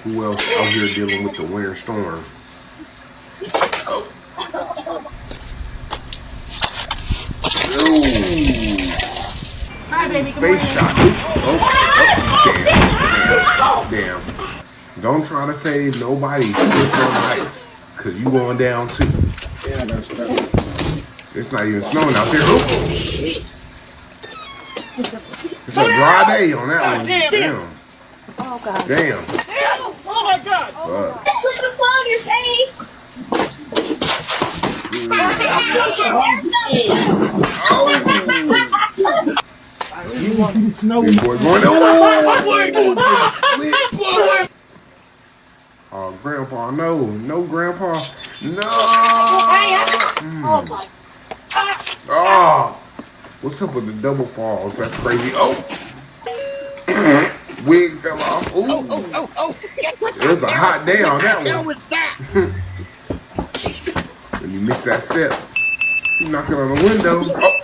Who else out here dealing with the winter storm? Oh, ooh, Bye, baby. Good face morning. shot. Ooh, oh, damn. Don't try to save nobody slipping on ice, cause you going down too. It's not even snowing out there. Ooh, it's a dry day on that God one. damn it. Damn, Oh God. damn. Oh my God. Oh my Fuck. God. Oh, You didn't see the snow. big boy going. Oh, did the split. Oh, grandpa, no, grandpa, no. Oh my. Oh, what's up with the double falls? That's crazy. Oh, wig fell off. Ooh, it was a hot day on that one. When you miss that step, you knocking on the window. Oh,